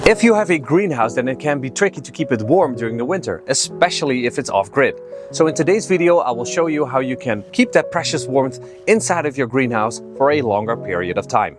If you have a greenhouse, then it can be tricky to keep it warm during the winter, especially if it's off-grid. So in today's video, I will show you how you can keep that precious warmth inside of your greenhouse for a longer period of time.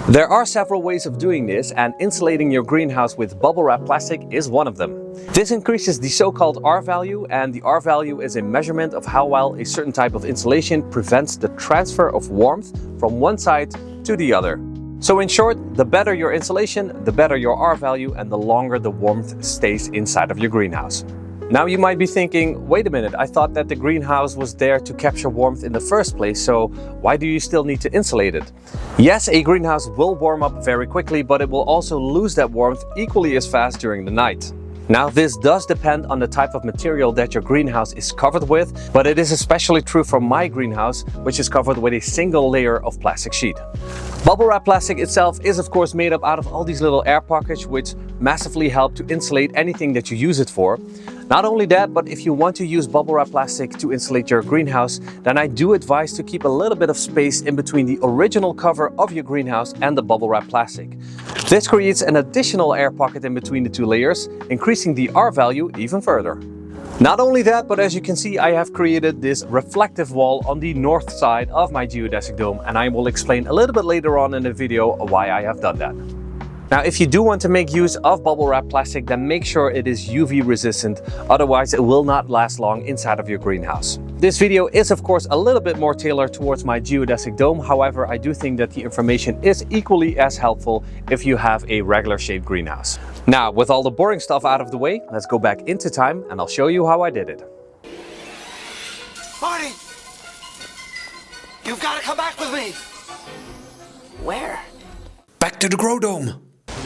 There are several ways of doing this, and insulating your greenhouse with bubble wrap plastic is one of them. This increases the so-called R value, and the R value is a measurement of how well a certain type of insulation prevents the transfer of warmth from one side to the other. So in short, the better your insulation, the better your R value, and the longer the warmth stays inside of your greenhouse. Now you might be thinking, wait a minute, I thought that the greenhouse was there to capture warmth in the first place, so why do you still need to insulate it? Yes, a greenhouse will warm up very quickly, but it will also lose that warmth equally as fast during the night. Now this does depend on the type of material that your greenhouse is covered with, but it is especially true for my greenhouse, which is covered with a single layer of plastic sheet. Bubble wrap plastic itself is of course made up out of all these little air pockets, which massively help to insulate anything that you use it for. Not only that, but if you want to use bubble wrap plastic to insulate your greenhouse, then I do advise to keep a little bit of space in between the original cover of your greenhouse and the bubble wrap plastic. This creates an additional air pocket in between the two layers, increasing the R value even further. Not only that, but as you can see, I have created this reflective wall on the north side of my geodesic dome, and I will explain a little bit later on in the video why I have done that. Now, if you do want to make use of bubble wrap plastic, then make sure it is UV resistant, otherwise it will not last long inside of your greenhouse. This video is of course a little bit more tailored towards my geodesic dome, however I do think that the information is equally as helpful if you have a regular shaped greenhouse. Now, with all the boring stuff out of the way, let's go back into time and I'll show you how I did it. Marty! You've got to come back with me! Where? Back to the grow dome!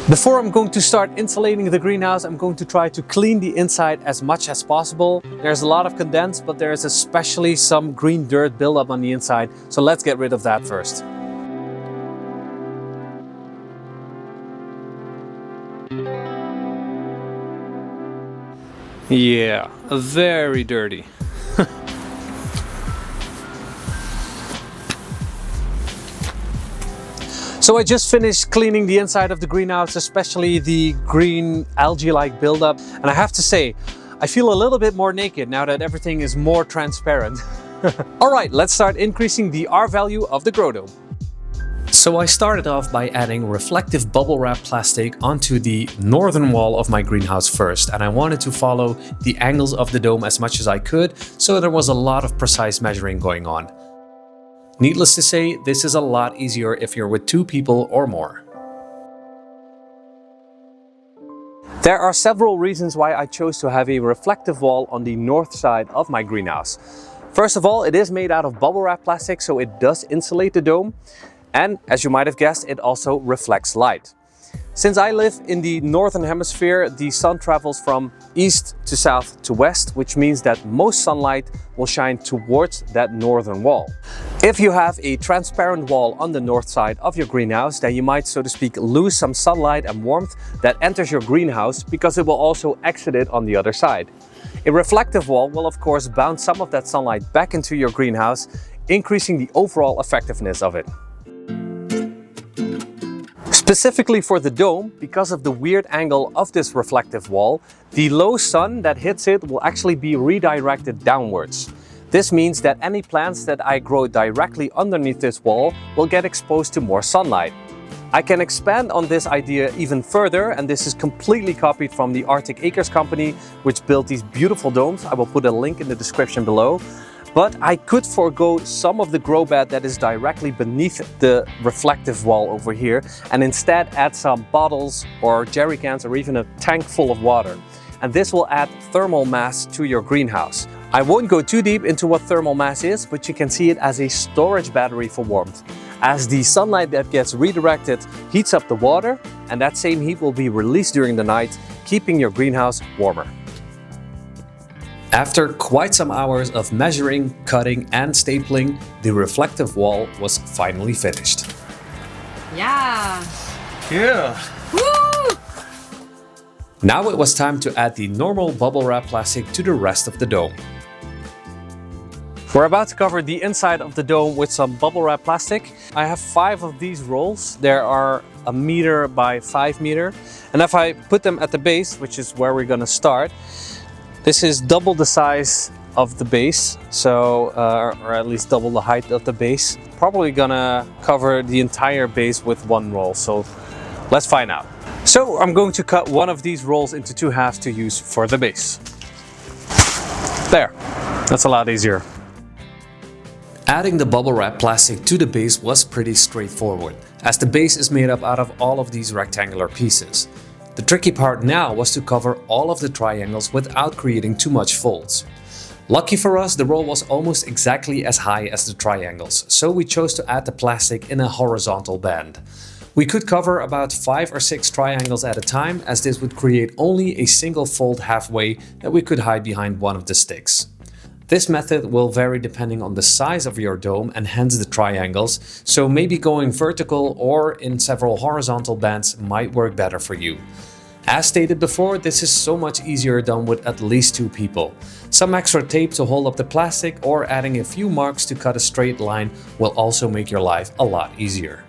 Before I'm going to start insulating the greenhouse, I'm going to try to clean the inside as much as possible. There's a lot of condensed, but there's especially some green dirt buildup on the inside, so let's get rid of that first. Yeah, very dirty. So I just finished cleaning the inside of the greenhouse, especially the green algae-like buildup. And I have to say, I feel a little bit more naked now that everything is more transparent. All right, let's start increasing the R value of the grow dome. So I started off by adding reflective bubble wrap plastic onto the northern wall of my greenhouse first, and I wanted to follow the angles of the dome as much as I could, so there was a lot of precise measuring going on. Needless to say, this is a lot easier if you're with 2 people or more. There are several reasons why I chose to have a reflective wall on the north side of my greenhouse. First of all, it is made out of bubble wrap plastic, so it does insulate the dome. And as you might have guessed, it also reflects light. Since I live in the northern hemisphere, the sun travels from east to south to west, which means that most sunlight will shine towards that northern wall. If you have a transparent wall on the north side of your greenhouse, then you might, so to speak, lose some sunlight and warmth that enters your greenhouse because it will also exit it on the other side. A reflective wall will of course bounce some of that sunlight back into your greenhouse, increasing the overall effectiveness of it. Specifically for the dome, because of the weird angle of this reflective wall, the low sun that hits it will actually be redirected downwards. This means that any plants that I grow directly underneath this wall will get exposed to more sunlight. I can expand on this idea even further, and this is completely copied from the Arctic Acres company, which built these beautiful domes. I will put a link in the description below. But I could forego some of the grow bed that is directly beneath the reflective wall over here and instead add some bottles or jerry cans or even a tank full of water. And this will add thermal mass to your greenhouse. I won't go too deep into what thermal mass is, but you can see it as a storage battery for warmth. As the sunlight that gets redirected heats up the water, and that same heat will be released during the night, keeping your greenhouse warmer. After quite some hours of measuring, cutting and stapling, the reflective wall was finally finished. Yeah! Yeah! Woo! Now it was time to add the normal bubble wrap plastic to the rest of the dome. We're about to cover the inside of the dome with some bubble wrap plastic. I have 5 of these rolls. There are 1 meter by 5 meter. And if I put them at the base, which is where we're gonna start, this is double the size of the base, so or at least double the height of the base. Probably gonna cover the entire base with 1 roll, so let's find out. So I'm going to cut one of these rolls into 2 halves to use for the base. There, that's a lot easier. Adding the bubble wrap plastic to the base was pretty straightforward, as the base is made up out of all of these rectangular pieces. The tricky part now was to cover all of the triangles without creating too much folds. Lucky for us, the roll was almost exactly as high as the triangles, so we chose to add the plastic in a horizontal band. We could cover about 5 or 6 triangles at a time, as this would create only a single fold halfway that we could hide behind one of the sticks. This method will vary depending on the size of your dome and hence the triangles, so maybe going vertical or in several horizontal bands might work better for you. As stated before, this is so much easier done with at least 2 people. Some extra tape to hold up the plastic or adding a few marks to cut a straight line will also make your life a lot easier.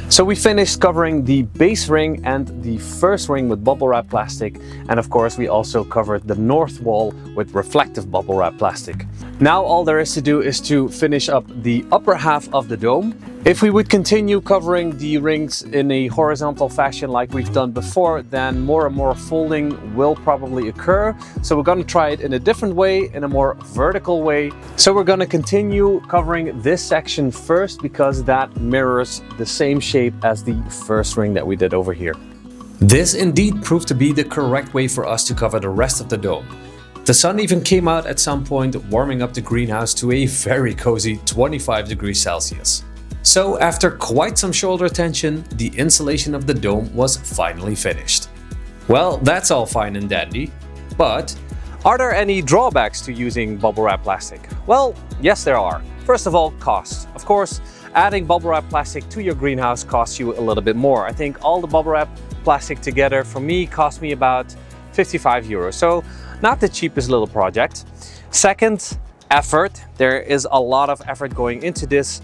So we finished covering the base ring and the first ring with bubble wrap plastic, and of course we also covered the north wall with reflective bubble wrap plastic. Now all there is to do is to finish up the upper half of the dome. If we would continue covering the rings in a horizontal fashion like we've done before, then more and more folding will probably occur. So we're going to try it in a different way, in a more vertical way. So we're going to continue covering this section first because that mirrors the same shape as the first ring that we did over here. This indeed proved to be the correct way for us to cover the rest of the dome. The sun even came out at some point, warming up the greenhouse to a very cozy 25 degrees Celsius. So after quite some shoulder tension, the insulation of the dome was finally finished. Well, that's all fine and dandy, but are there any drawbacks to using bubble wrap plastic? Well, yes there are. First of all, cost. Of course, adding bubble wrap plastic to your greenhouse costs you a little bit more. I think all the bubble wrap plastic together for me cost me about 55 euros, so not the cheapest little project. Second, effort. There is a lot of effort going into this.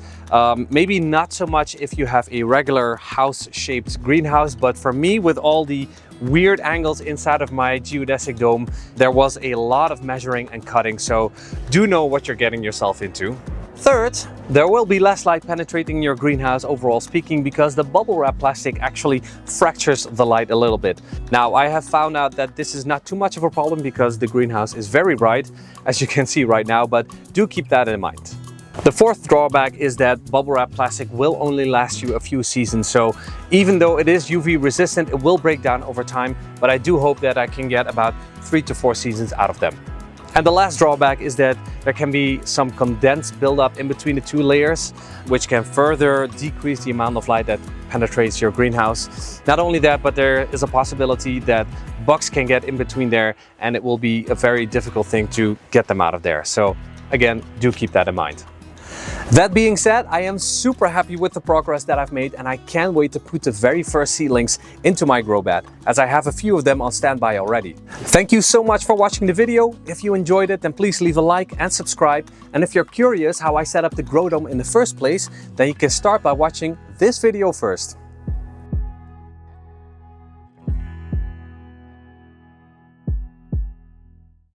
Maybe not so much if you have a regular house-shaped greenhouse, but for me, with all the weird angles inside of my geodesic dome, there was a lot of measuring and cutting, so do know what you're getting yourself into. Third, there will be less light penetrating your greenhouse overall speaking because the bubble wrap plastic actually fractures the light a little bit. Now, I have found out that this is not too much of a problem because the greenhouse is very bright, as you can see right now, but do keep that in mind. The fourth drawback is that bubble wrap plastic will only last you a few seasons, so even though it is UV resistant, it will break down over time, but I do hope that I can get about 3 to 4 seasons out of them. And the last drawback is that there can be some condensed buildup in between the 2 layers, which can further decrease the amount of light that penetrates your greenhouse. Not only that, but there is a possibility that bugs can get in between there, and it will be a very difficult thing to get them out of there. So again, do keep that in mind. That being said, I am super happy with the progress that I've made, and I can't wait to put the very first seedlings into my grow bed, as I have a few of them on standby already. Thank you so much for watching the video. If you enjoyed it, then please leave a like and subscribe. And if you're curious how I set up the grow dome in the first place, then you can start by watching this video first.